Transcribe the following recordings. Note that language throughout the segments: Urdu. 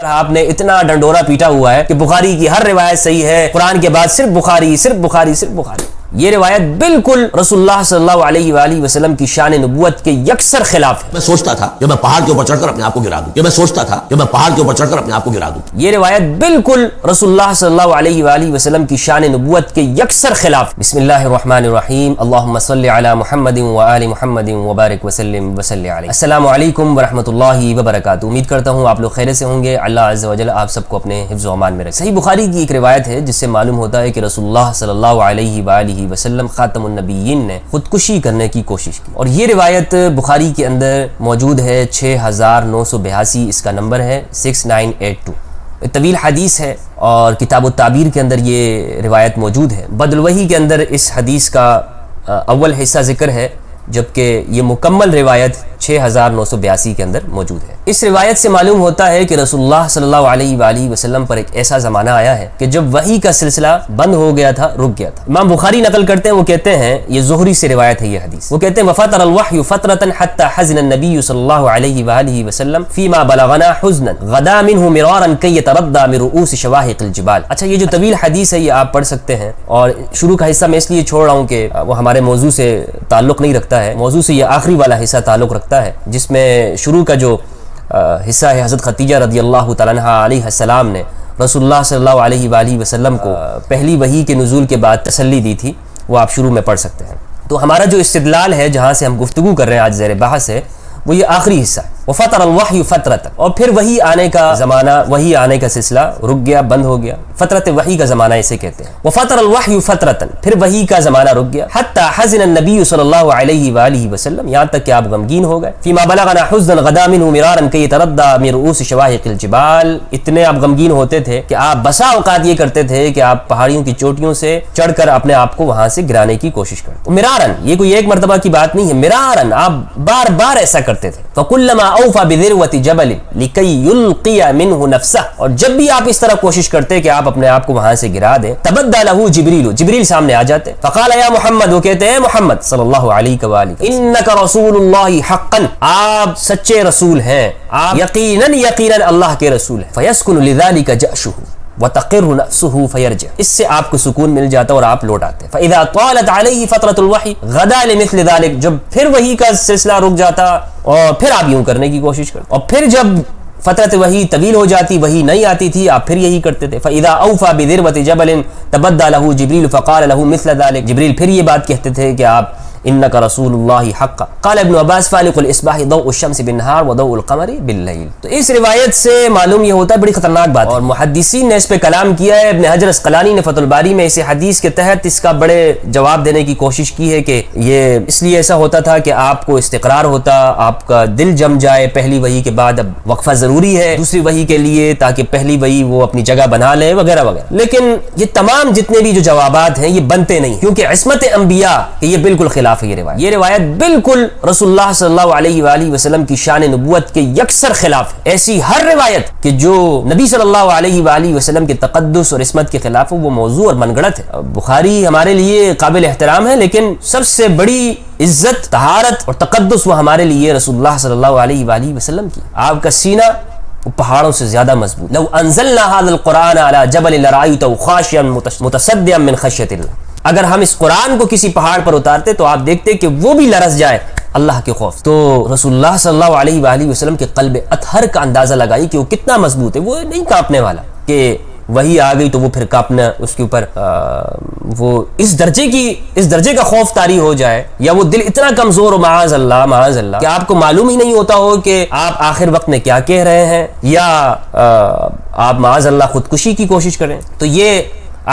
آپ نے اتنا ڈنڈورا پیٹا ہوا ہے کہ بخاری کی ہر روایت صحیح ہے، قرآن کے بعد صرف بخاری صرف بخاری صرف بخاری. یہ روایت بالکل رسول اللہ صلی اللہ علیہ وآلہ وسلم کی شان نبوت کے یکسر خلاف ہے. میں سوچتا تھا کہ میں پہاڑ کے اوپر چڑھ کر اپنے آپ کو گرا دوں. یہ روایت بالکل رسول اللہ صلی اللہ علیہ وآلہ وسلم کی شان نبوت کے یکسر خلاف. بسم اللہ الرحمن الرحیم. اللہم صلی علی محمد وآل محمد وبارک وسلم وصلی علیہ. السلام علیکم ورحمۃ اللہ وبرکاتہ. امید کرتا ہوں آپ لوگ خیر سے ہوں گے. اللہ عز و جل آپ سب کو اپنے حفظ و امان میں رکھے. صحیح بخاری کی ایک روایت ہے جس سے معلوم ہوتا ہے کہ رسول اللہ صلی اللہ علیہ وآلہ وسلم خاتم النبیین نے خودکشی کرنے کی کوشش کی، اور یہ روایت بخاری کے اندر موجود ہے 6982. اس کا نمبر ہے 6982. طویل حدیث ہے اور کتاب التعبیر کے اندر یہ روایت موجود ہے. بدل الوحی کے اندر اس حدیث کا اول حصہ ذکر ہے، جبکہ یہ مکمل روایت 6982 کے اندر موجود ہے. اس روایت سے معلوم ہوتا ہے کہ رسول اللہ صلی اللہ علیہ وآلہ وسلم پر ایک ایسا زمانہ آیا ہے کہ جب وحی کا سلسلہ بند ہو گیا تھا، رک گیا تھا. امام بخاری نقل کرتے ہیں، وہ کہتے ہیں، یہ زہری سے روایت ہے یہ حدیث، وہ کہتے ہیں وَفَطَرَ الْوَحْيُ فَطْرَةً حَتَّى حَزِنَ النَّبِيُّ صلی اللہ علیہ وآلہ وسلم فِيمَا بَلَغَنَا حُزْنًا غَدَا مِنْهُ مِرَارًا كَيْ يَتَرَدَّى مِنْ رُؤُوسِ شَوَاهِقِ الْجِبَالِ. اچھا، یہ جو طویل حدیث ہے یہ آپ پڑھ سکتے ہیں، اور شروع کا حصہ میں اس لیے چھوڑ رہا ہوں کہ وہ ہمارے موضوع سے تعلق نہیں رکھتا ہے. موضوع سے یہ آخری والا حصہ تعلق رکھتا ہے، جس میں شروع کا جو حصہ ہے حضرت خدیجہ رضی اللہ تعالیٰ عنہا علیہ السلام نے رسول اللہ صلی اللہ علیہ وآلہ وسلم کو پہلی وحی کے نزول کے بعد تسلی دی تھی، وہ آپ شروع میں پڑھ سکتے ہیں. تو ہمارا جو استدلال ہے، جہاں سے ہم گفتگو کر رہے ہیں، آج زیر بحث ہے، وہ یہ آخری حصہ ہے. وَفَطَرَ الْوَحْيُ فَطْرَةً، اور پھر وحی آنے کا زمانہ، وحی آنے کا سلسلہ رک گیا، بند ہو گیا. فطرت وحی کا زمانہ اسے کہتے ہیں. وَفَطَرَ الْوَحْيُ فَطْرَةً، پھر وحی کا زمانہ رک گیا. حَتَّى حَزِنَ النَّبِيُّ صلی اللہ علیہ وآلہ وسلم، یہاں تک کہ آپ غمگین ہو گئے. فِيمَا بَلَغَنَا حُزْنًا غَدَا مِنْهُ مِرَارًا كَيْ يَتَرَدَّى مِنْ رُؤُوسِ شَوَاهِقِ الْجِبَالِ. اتنے آپ غمگین ہوتے تھے کہ آپ بسا اوقات یہ کرتے تھے کہ آپ پہاڑیوں کی چوٹیوں سے چڑھ کر اپنے آپ کو وہاں سے گرانے کی کوشش کرتے. مِرَارًا، یہ کوئی ایک مرتبہ کی بات نہیں ہے، مِرَارًا آپ بار بار ایسا کرتے تھے. فَكُلَّمَا أَوْفَى بِذِرْوَةِ جبل لکی یلقی منہ نفسہ، اور جب بھی آپ اس طرح کوشش کرتے کہ آپ اپنے آپ کو وہاں سے گرا دیں، تبدى لہ جبریل، جبریل سامنے آ جاتے. فقال یا محمد، وہ کہتے ہیں محمد صلی اللہ علیہ وآلہ، انک رسول اللہ حقا، آپ سچے رسول ہیں، آپ یقیناً یقیناً اللہ کے رسول ہیں. فیسکن لذلک جأشہ وتقر نفسه فیرجع، اس سے آپ کو سکون مل جاتا اور آپ لوٹ آتے. فاذا طالت علیہ فترۃ الوحی غدا لمثل ذلک، جب پھر وحی کا سلسلہ رک جاتا اور پھر آپ یوں کرنے کی کوشش کرتے، اور پھر جب فترت وحی طویل ہو جاتی، وحی نہیں آتی تھی، آپ پھر یہی کرتے تھے. فاذا اوفى بذروة جبل تبدى له جبریل فقال له مثل ذلك، جبریل پھر یہ بات کہتے تھے کہ آپ انک رسول اللہ حقا. قال ابن عباس فالق الاصباح ضوء الشمس بالنهار وضوء القمر بالليل. تو اس روایت سے معلوم یہ ہوتا ہے بڑی خطرناک بات ہے، اور محدثین نے اس پہ کلام کیا ہے. ابن حجر اسقلانی نے فتح الباری میں اس حدیث کے تحت اس کا بڑے جواب دینے کی کوشش کی ہے کہ یہ اس لیے ایسا ہوتا تھا کہ آپ کو استقرار ہوتا، آپ کا دل جم جائے پہلی وحی کے بعد. اب وقفہ ضروری ہے دوسری وحی کے لیے تاکہ پہلی وحی وہ اپنی جگہ بنا لے وغیرہ وغیرہ. لیکن یہ تمام جتنے بھی جو جوابات ہیں یہ بنتے نہیں، کیونکہ عصمت انبیاء کہ یہ بالکل خلاف ہے. یہ روایت بالکل رسول اللہ صلی اللہ علیہ وآلہ وسلم کی شان نبوت کے یکسر خلاف ہے. ایسی ہر روایت کہ جو نبی صلی اللہ علیہ وآلہ وسلم کے تقدس اور عصمت کے خلاف ہے وہ موضوع اور من گڑت ہے. بخاری ہمارے لیے قابل احترام ہے، لیکن سب سے بڑی عزت، طہارت اور تقدس وہ ہمارے لیے رسول اللہ صلی اللہ علیہ وآلہ وسلم کی. آپ کا سینہ وہ پہاڑوں سے زیادہ مضبوط. لو انزلنا هذا القرآن على جبل لرأيته خاشعا متصدعا من خشية الله، اگر ہم اس قرآن کو کسی پہاڑ پر اتارتے تو آپ دیکھتے کہ وہ بھی لرز جائے اللہ کے خوف. تو رسول اللہ صلی اللہ علیہ وآلہ وسلم کے قلب اطہر کا اندازہ لگائی کہ وہ کتنا مضبوط ہے. وہ نہیں کانپنے والا کہ وہی آ گئی تو وہ پھر کانپنا، اس کے اوپر وہ اس درجے کا خوف طاری ہو جائے، یا وہ دل اتنا کمزور ہو، معاذ اللہ کہ آپ کو معلوم ہی نہیں ہوتا ہو کہ آپ آخر وقت میں کیا کہہ رہے ہیں، یا آپ معاذ اللہ خودکشی کی کوشش کریں. تو یہ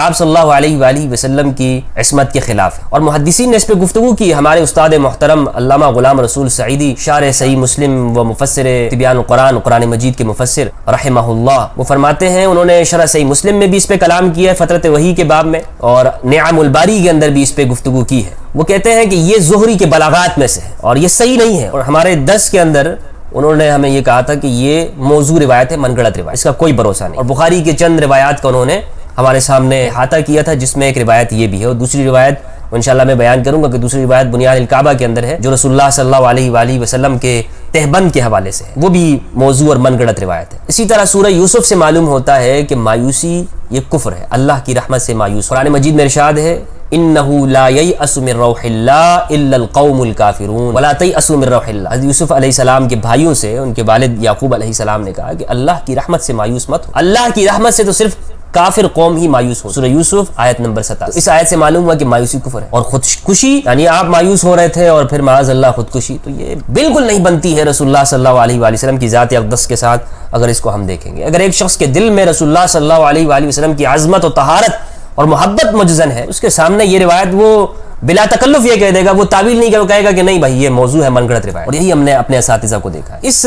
آپ صلی اللہ علیہ وآلہ وسلم کی عصمت کے خلاف ہے. اور محدثین نے اس پہ گفتگو کی. ہمارے استاد محترم علامہ غلام رسول سعیدی، شارح صحیح مسلم و مفسر تبیان القرآن، قرآن مجید کے مفسر رحمہ اللہ، وہ فرماتے ہیں، انہوں نے شرح صحیح مسلم میں بھی اس پہ کلام کیا ہے فترت وحی کے باب میں، اور نعم الباری کے اندر بھی اس پہ گفتگو کی ہے. وہ کہتے ہیں کہ یہ زہری کے بلاغات میں سے ہے اور یہ صحیح نہیں ہے. اور ہمارے درس کے اندر انہوں نے ہمیں یہ کہا تھا کہ یہ موضوع روایت ہے، من گڑت روایت، اس کا کوئی بھروسہ نہیں. اور بخاری کے چند روایات کا انہوں نے ہمارے سامنے احاطہ کیا تھا، جس میں ایک روایت یہ بھی ہے، اور دوسری روایت انشاءاللہ میں بیان کروں گا کہ دوسری روایت بنیاد الکعبہ کے اندر ہے، جو رسول اللہ صلی اللہ علیہ وآلہ وسلم کے تہبند کے حوالے سے ہے، وہ بھی موضوع اور من گڑت روایت ہے۔ اسی طرح سورہ یوسف سے معلوم ہوتا ہے کہ مایوسی یہ کفر ہے، اللہ کی رحمت سے مایوس۔ قرآن مجید میں ارشاد ہے انه لا ييأس من روح الله الا القوم الكافرون ولا تيأسوا من روح الله۔ حضرت یوسف علیہ السلام کے بھائیوں سے ان کے والد یعقوب علیہ السلام نے کہا کہ اللہ کی رحمت سے مایوس مت ہو، اللہ کی رحمت سے تو صرف کافر قوم ہی مایوس ہو۔ سورہ یوسف آیت نمبر 27۔ اس آیت سے معلوم ہوا کہ مایوسی کفر ہے۔ اور خودکشی یعنی آپ مایوس ہو رہے تھے اور پھر معاذ اللہ خودکشی، تو یہ بالکل نہیں بنتی ہے رسول اللہ صلی اللہ علیہ وآلہ وسلم کی ذات اقدس کے ساتھ۔ اگر اس کو ہم دیکھیں گے، اگر ایک شخص کے دل میں رسول اللہ صلی اللہ علیہ وآلہ وسلم کی عظمت و طہارت اور محبت مجزن ہے، اس کے سامنے یہ روایت وہ بلا تکلف یہ کہہ دے گا، وہ تعویل نہیں کہے گا کہ نہیں بھائی یہ موضوع ہے من گڑت روایت۔ اور یہی ہم نے اپنے اساتذہ کو دیکھا ہے۔ اس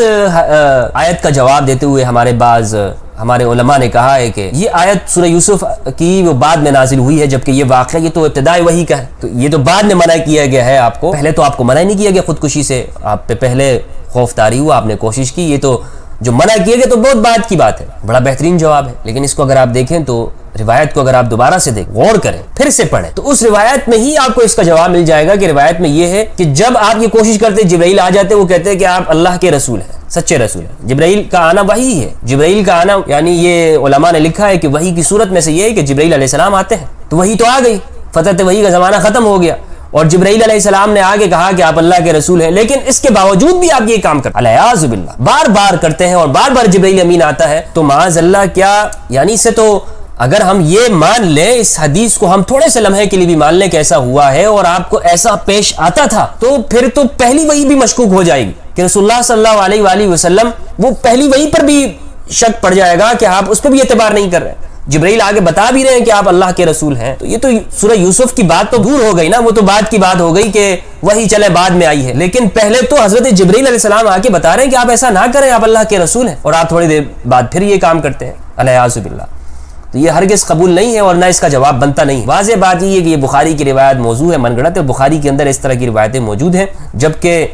آیت کا جواب دیتے ہوئے ہمارے علماء نے کہا ہے کہ یہ آیت سورہ یوسف کی وہ بعد میں نازل ہوئی ہے، جبکہ یہ واقعہ یہ تو ابتدائی وحی کا ہے، تو یہ تو بعد میں منع کیا گیا ہے آپ کو۔ پہلے تو آپ کو منع نہیں کیا گیا خودکشی سے، آپ پہ پہلے خوف طاری ہوا، آپ نے کوشش کی، یہ تو جو منع کیا گیا تو بہت بعد کی بات ہے، بڑا بہترین جواب ہے۔ لیکن اس کو اگر آپ دیکھیں تو روایت کو اگر آپ دوبارہ سے دیکھیں، غور کریں، پھر سے پڑھیں، تو اس روایت میں ہی آپ کو اس کا جواب مل جائے گا کہ روایت میں یہ ہے کہ جب آپ یہ کوشش کرتے جبرائیل آ جاتے، وہ کہتے ہیں کہ آپ اللہ کے رسول ہیں، سچے رسول ہیں۔ جبرائیل کا آنا وحی ہے، جبرائیل کا آنا یعنی یہ علماء نے لکھا ہے کہ وحی کی صورت میں سے یہ ہے کہ جبرائیل علیہ السلام آتے ہیں، تو وحی تو آ گئی، فتح وحی کا زمانہ ختم ہو گیا، اور جبرائیل علیہ السلام نے آگے کہا کہ آپ اللہ کے رسول ہیں، لیکن اس کے باوجود بھی آپ یہ کام کرتے ہیں، الیاذ باللہ، بار بار کرتے ہیں، اور بار بار جبرائیل امین آتا ہے، تو معاذ اللہ کیا یعنی اس سے تو اگر ہم یہ مان لیں، اس حدیث کو ہم تھوڑے سے لمحے کے لیے بھی مان لیں کہ ایسا ہوا ہے اور آپ کو ایسا پیش آتا تھا، تو پھر تو پہلی وحی بھی مشکوک ہو جائے گی کہ رسول اللہ صلی اللہ علیہ وآلہ وسلم، وہ پہلی وحی پر بھی شک پڑ جائے گا کہ آپ اس پہ بھی اعتبار نہیں کر رہے ہیں۔ جبرائیل آگے بتا بھی رہے ہیں کہ آپ اللہ کے رسول ہیں، تو یہ تو سورہ یوسف کی بات تو دور ہو گئی نا، وہ تو بعد کی بات ہو گئی کہ وہی چلے بعد میں آئی ہے، لیکن پہلے تو حضرت جبرائیل علیہ السلام آ کے بتا رہے ہیں کہ آپ ایسا نہ کریں، آپ اللہ کے رسول ہیں، اور آپ تھوڑی دیر بعد پھر یہ کام کرتے ہیں، الیاذ باللہ۔ تو یہ ہرگز قبول نہیں ہے اور نہ اس کا جواب بنتا نہیں ہے۔ واضح بات یہ ہے کہ یہ بخاری کی روایت موضوع ہے، من گڑت ہے، بخاری کے اندر اس طرح کی روایتیں موجود ہیں، جبکہ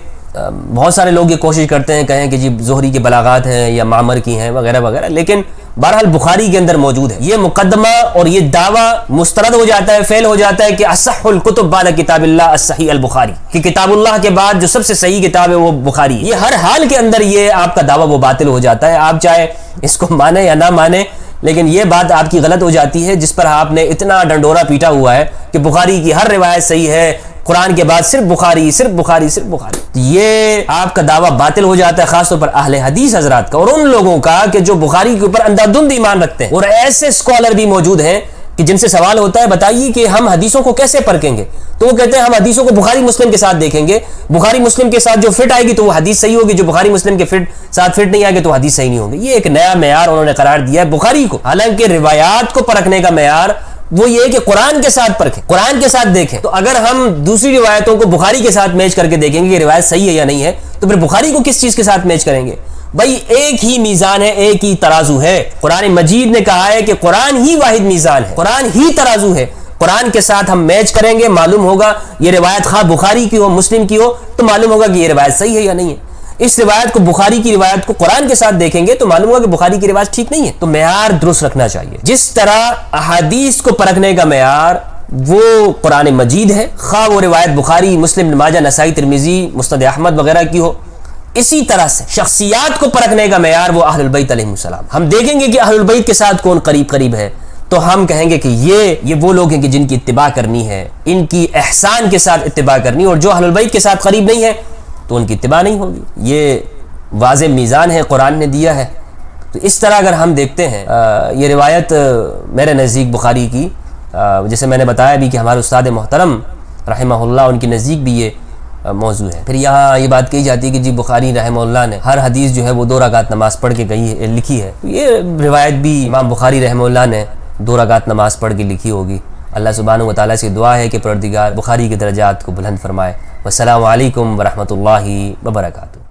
بہت سارے لوگ یہ کوشش کرتے ہیں کہیں کہ جی زہری کے بلاغات ہیں یا معمر کی ہیں وغیرہ وغیرہ، لیکن بہرحال بخاری کے اندر موجود ہے۔ یہ مقدمہ اور یہ دعویٰ مسترد ہو جاتا ہے، فیل ہو جاتا ہے کہ اصح الکتب بعد کتاب اللہ الصحیح البخاری، کہ کتاب اللہ کے بعد جو سب سے صحیح کتاب ہے وہ بخاری ہے۔ یہ ہر حال کے اندر یہ آپ کا دعویٰ وہ باطل ہو جاتا ہے، آپ چاہے اس کو مانیں یا نہ مانیں، لیکن یہ بات آپ کی غلط ہو جاتی ہے جس پر آپ نے اتنا ڈنڈورا پیٹا ہوا ہے کہ بخاری کی ہر روایت صحیح ہے، قرآن کے بعد صرف بخاری صرف بخاری صرف بخاری۔ یہ آپ کا دعویٰ باطل ہو جاتا ہے، خاص طور پر اہل حدیث حضرات کا اور ان لوگوں کا کہ جو بخاری کے اوپر اندھادھند ایمان رکھتے ہیں۔ اور ایسے اسکالر بھی موجود ہیں کہ جن سے سوال ہوتا ہے بتائیے کہ ہم حدیثوں کو کیسے پرکھیں گے، تو وہ کہتے ہیں ہم حدیثوں کو بخاری مسلم کے ساتھ دیکھیں گے، بخاری مسلم کے ساتھ جو فٹ آئے گی تو وہ حدیث صحیح ہوگی، جو بخاری مسلم کے ساتھ فٹ نہیں آئے گی تو حدیث صحیح نہیں ہوگی۔ یہ ایک نیا معیار انہوں نے قرار دیا ہے بخاری کو، حالانکہ روایات کو پرکھنے کا معیار وہ یہ ہے کہ قرآن کے ساتھ پرکھیں، قرآن کے ساتھ دیکھیں۔ تو اگر ہم دوسری روایتوں کو بخاری کے ساتھ میچ کر کے دیکھیں گے کہ روایت صحیح ہے یا نہیں ہے، تو پھر بخاری کو کس چیز کے ساتھ میچ کریں گے؟ بھائی ایک ہی میزان ہے، ایک ہی ترازو ہے۔ قرآن مجید نے کہا ہے کہ قرآن ہی واحد میزان ہے، قرآن ہی ترازو ہے، قرآن کے ساتھ ہم میچ کریں گے، معلوم ہوگا یہ روایت خواہ بخاری کی ہو مسلم کی ہو تو معلوم ہوگا کہ یہ روایت صحیح ہے یا نہیں ہے۔ اس روایت کو بخاری کی روایت کو قرآن کے ساتھ دیکھیں گے تو معلوم ہوگا کہ بخاری کی روایت ٹھیک نہیں ہے۔ تو معیار درست رکھنا چاہیے، جس طرح احادیث کو پرکھنے کا معیار وہ قرآن مجید ہے، خواہ وہ روایت بخاری مسلم ابن ماجہ نسائی ترمذی مسند احمد وغیرہ کی ہو، اسی طرح سے شخصیات کو پرکھنے کا معیار وہ اہل البیت علیہم السلام۔ ہم دیکھیں گے کہ اہل البیت کے ساتھ کون قریب قریب ہے تو ہم کہیں گے کہ یہ وہ لوگ ہیں کہ جن کی اتباع کرنی ہے، ان کی احسان کے ساتھ اتباع کرنی، اور جو اہل البیت کے ساتھ قریب نہیں ہے تو ان کی اتباع نہیں ہوگی۔ یہ واضح میزان ہے قرآن نے دیا ہے۔ تو اس طرح اگر ہم دیکھتے ہیں یہ روایت میرے نزدیک بخاری کی، جیسے میں نے بتایا بھی کہ ہمارے استاد محترم رحمہ اللہ ان کے نزدیک بھی یہ موضوع ہے۔ پھر یہاں یہ بات کہی جاتی ہے کہ جی بخاری رحمہ اللہ نے ہر حدیث جو ہے وہ 2 رکعت نماز پڑھ کے لکھی ہے، یہ روایت بھی امام بخاری رحمہ اللہ نے 2 رکعت نماز پڑھ کے لکھی ہوگی۔ اللہ سبحانہ و تعالیٰ سے دعا ہے کہ پروردگار بخاری کے درجات کو بلند فرمائے۔ والسلام علیکم ورحمۃ اللہ وبرکاتہ۔